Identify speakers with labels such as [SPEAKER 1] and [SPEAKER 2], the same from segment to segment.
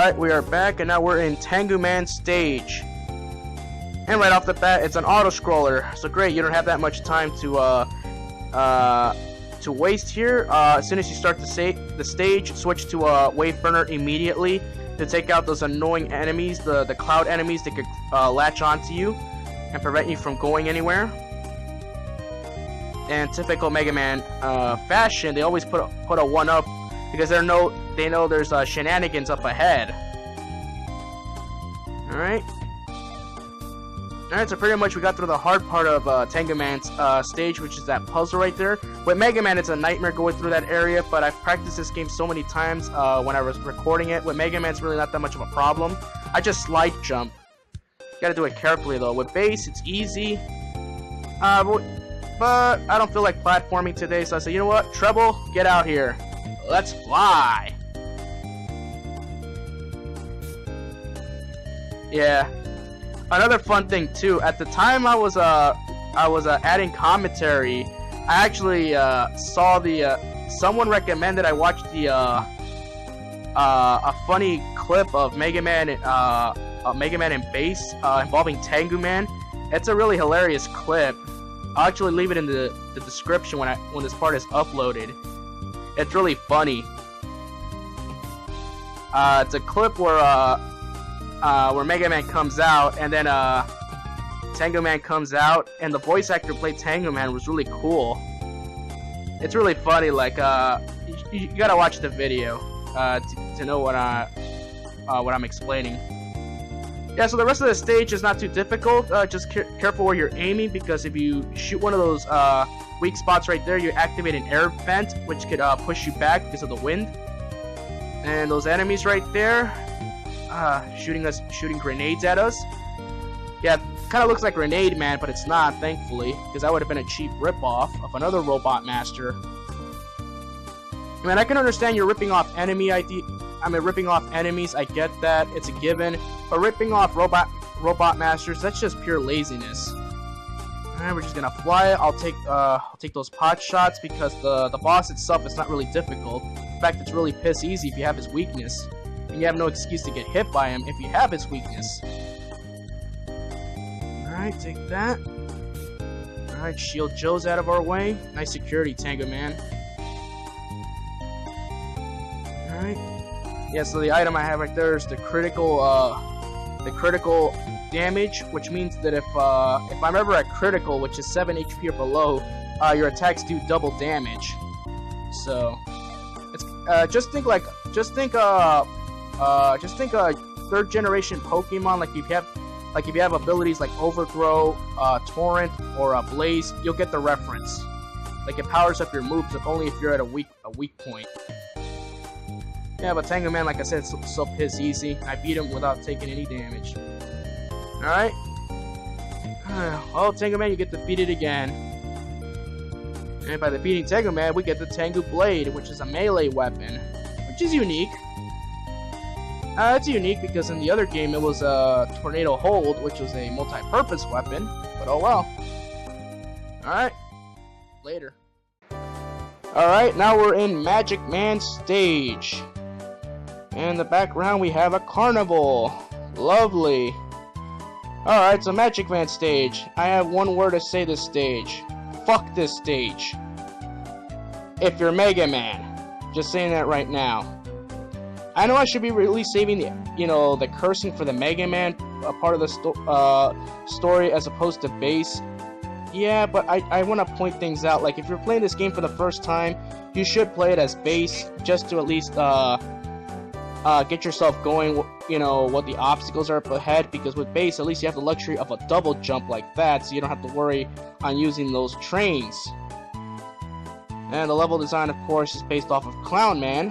[SPEAKER 1] Alright, we are back, and now we're in Tangu Man stage. And right off the bat, it's an auto-scroller. So great, you don't have that much time to waste here. As soon as you start the stage, switch to Wave Burner immediately to take out those annoying enemies, the cloud enemies that could latch onto you and prevent you from going anywhere. And typical Mega Man fashion, they always put a 1-up because they know there's shenanigans up ahead. Alright, so pretty much we got through the hard part of Tangu Man's stage, which is that puzzle right there. With Mega Man, it's a nightmare going through that area, but I've practiced this game so many times when I was recording it. With Mega Man, it's really not that much of a problem. I just slide jump. Gotta do it carefully though. With bass, it's easy. But I don't feel like platforming today, so I said, you know what? Treble, get out here. Let's fly. Yeah. Another fun thing too. At the time I was adding commentary, I actually saw the someone recommended I watch the a funny clip of Mega Man and bass involving Tangu Man. It's a really hilarious clip. I'll actually leave it in the description when this part is uploaded. It's really funny. It's a clip where Mega Man comes out, and then Tangu Man comes out, and the voice actor who played Tangu Man was really cool. It's really funny. Like you gotta watch the video to know what I'm explaining. Yeah, so the rest of the stage is not too difficult. Just careful where you're aiming, because if you shoot one of those weak spots right there, you activate an air vent, which could push you back because of the wind. And those enemies right there, shooting grenades at us. Yeah, kind of looks like Grenade Man, but it's not, thankfully, because that would have been a cheap ripoff of another Robot Master. I mean, I can understand you're ripping off ripping off enemies. I get that, it's a given. But ripping off Robot Masters, that's just pure laziness. Alright, we're just gonna fly it. I'll take those pot shots because the boss itself is not really difficult. In fact, it's really piss easy if you have his weakness. And you have no excuse to get hit by him if you have his weakness. Alright, take that. Alright, shield Joe's out of our way. Nice security, Tangu Man. Alright. Yeah, so the item I have right there is the critical damage, which means that if I'm ever at critical, which is 7 HP or below, your attacks do double damage. So it's just think third generation Pokemon. Like if you have abilities like Overthrow, Torrent, or Blaze, you'll get the reference. Like it powers up your moves, but only if you're at a weak point. Yeah, but Tangu Man, like I said, it's so piss easy. I beat him without taking any damage. Alright. Oh, Tangu Man, you get defeated again. And by defeating Tangu Man, we get the Tangu Blade, which is a melee weapon, which is unique. It's unique because in the other game it was a Tornado Hold, which was a multi-purpose weapon, but oh well. Alright, later. Alright, now we're in Magic Man stage. And in the background we have a carnival. Lovely. Alright, so Magic Man stage. I have one word to say this stage. Fuck this stage. If you're Mega Man. Just saying that right now. I know I should be really saving the cursing for the Mega Man part of the story as opposed to bass. Yeah, but I want to point things out. Like, if you're playing this game for the first time, you should play it as bass, just to at least get yourself going, what the obstacles are up ahead, because with bass, at least you have the luxury of a double jump like that, so you don't have to worry on using those trains. And the level design, of course, is based off of Clown Man.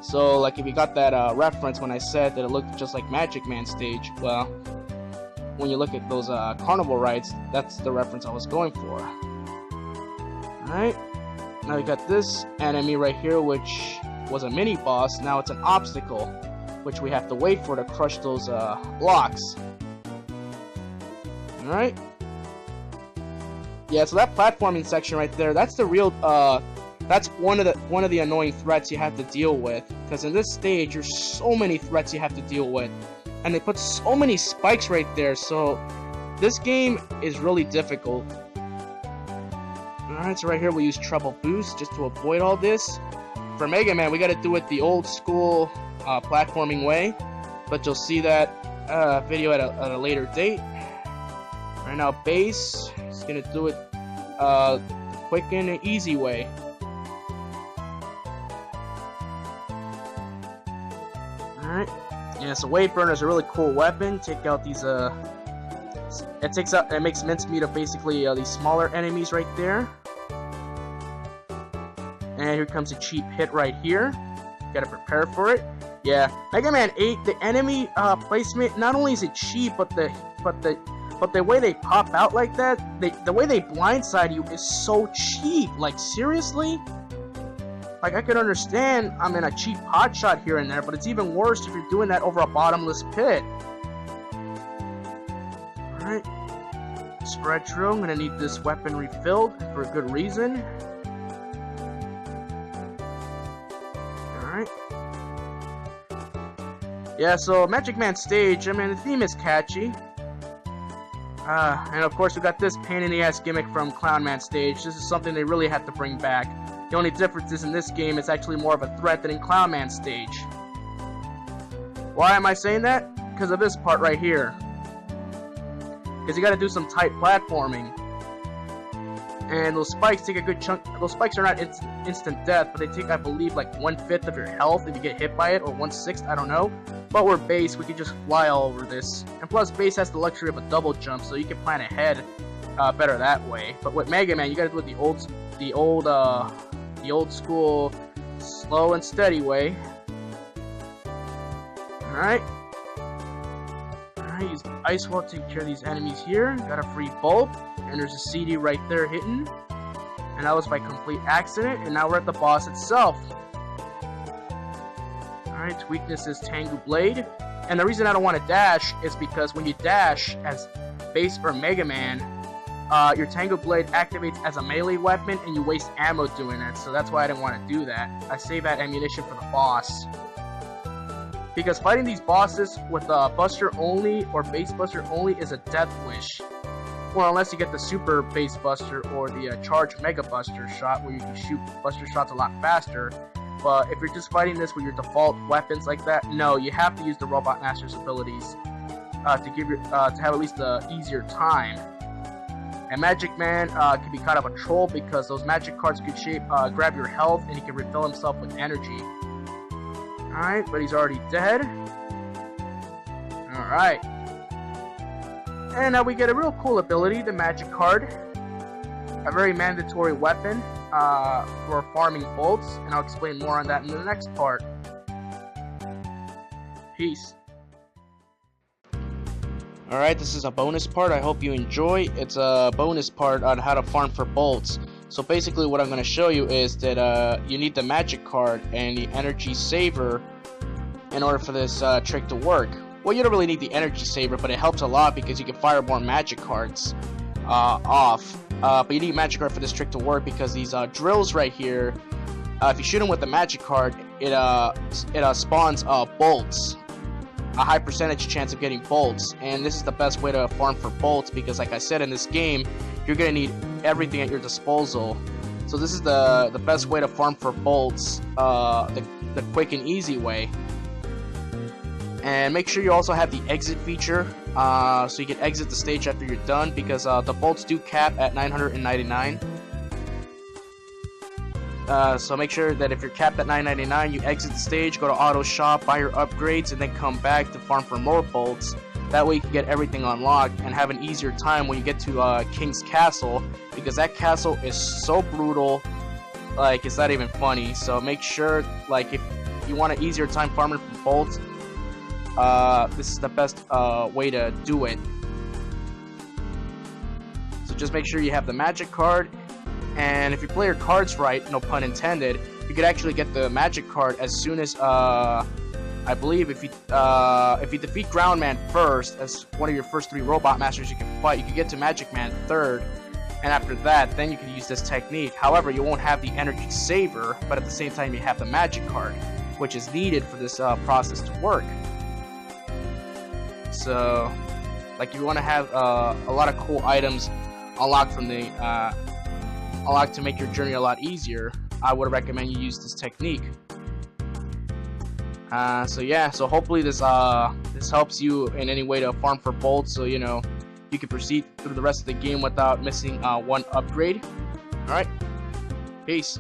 [SPEAKER 1] So, like, if you got that reference when I said that it looked just like Magic Man stage, well, when you look at those carnival rides, that's the reference I was going for. Alright, now we got this enemy right here, which was a mini-boss. Now it's an obstacle, which we have to wait for to crush those blocks. Alright. Yeah, so that platforming section right there, that's the real, that's one of the annoying threats you have to deal with. because in this stage there's so many threats you have to deal with, and they put so many spikes right there, so this game is really difficult. Alright, so right here we use treble boost just to avoid all this. For Mega Man, we gotta do it the old school platforming way, but you'll see that video at a later date. Right now, base is gonna do it the quick and easy way. Alright, yeah, so Wave Burner is a really cool weapon. Take out these it makes mincemeat of basically these smaller enemies right there. And here comes a cheap hit right here. Gotta prepare for it. Yeah, Mega Man 8, the enemy placement, not only is it cheap, but the way they pop out like that, the way they blindside you is so cheap. Like, seriously? Like, I could understand I'm in a cheap pot shot here and there, but it's even worse if you're doing that over a bottomless pit. Alright. Spread true. I'm gonna need this weapon refilled for a good reason. Alright. Yeah, so Magic Man stage, I mean, the theme is catchy. And of course we got this pain in the ass gimmick from Clown Man stage. This is something they really have to bring back. The only difference is in this game it's actually more of a threat than in Clown Man stage. Why am I saying that? Because of this part right here. Because you gotta do some tight platforming. And those spikes take a good chunk. Those spikes are not instant death, but they take, I believe, like 1/5 of your health if you get hit by it, or 1/6, I don't know. But we're base, we can just fly all over this. And plus, base has the luxury of a double jump, so you can plan ahead better that way. But with Mega Man, you gotta do it the old school, slow and steady way. Alright. Alright, use Ice Wall to take care of these enemies here. Got a free bulb. And there's a CD right there hitting. And that was by complete accident. And now we're at the boss itself. Alright, its weakness is Tangu Blade. And the reason I don't want to dash is because when you dash as base or Mega Man, your Tangu Blade activates as a melee weapon and you waste ammo doing it. So that's why I didn't want to do that. I save that ammunition for the boss. Because fighting these bosses with Buster only or Base Buster only is a death wish. Well, unless you get the Super Base Buster or the Charge Mega Buster shot, where you can shoot Buster shots a lot faster. But if you're just fighting this with your default weapons like that, no, you have to use the Robot Master's abilities to have at least an easier time. And Magic Man can be kind of a troll because those magic cards could grab your health and he can refill himself with energy. Alright, but he's already dead. Alright. And now we get a real cool ability, the magic card. A very mandatory weapon for farming bolts, and I'll explain more on that in the next part. Peace. Alright, this is a bonus part. I hope you enjoy. It's a bonus part on how to farm for bolts. So basically what I'm going to show you is that you need the magic card and the energy saver in order for this trick to work. Well, you don't really need the energy saver, but it helps a lot because you can fire more magic cards off. But you need magic card for this trick to work because these drills right here, if you shoot them with the magic card, it spawns bolts. A high percentage chance of getting bolts, and this is the best way to farm for bolts because, like I said, in this game, you're gonna need everything at your disposal. So this is the best way to farm for bolts, the quick and easy way. And make sure you also have the exit feature, so you can exit the stage after you're done, because the bolts do cap at 999. So make sure that if you're capped at 999, you exit the stage, go to auto shop, buy your upgrades, and then come back to farm for more bolts. That way you can get everything unlocked and have an easier time when you get to King's Castle, because that castle is so brutal, like it's not even funny. So make sure, like, if you want an easier time farming for bolts, this is the best way to do it. So just make sure you have the magic card, and if you play your cards right, no pun intended, you could actually get the magic card as soon as I believe if you defeat Ground Man first as one of your first 3 Robot Masters you can fight, you can get to Magic Man third, and after that, then you can use this technique. However, you won't have the energy saver, but at the same time you have the magic card. which is needed for this process to work. So, like, you want to have a lot of cool items unlocked from the unlocked to make your journey a lot easier. I would recommend you use this technique. So yeah, so hopefully this helps you in any way to farm for bolts, so you know you can proceed through the rest of the game without missing one upgrade. All right, peace.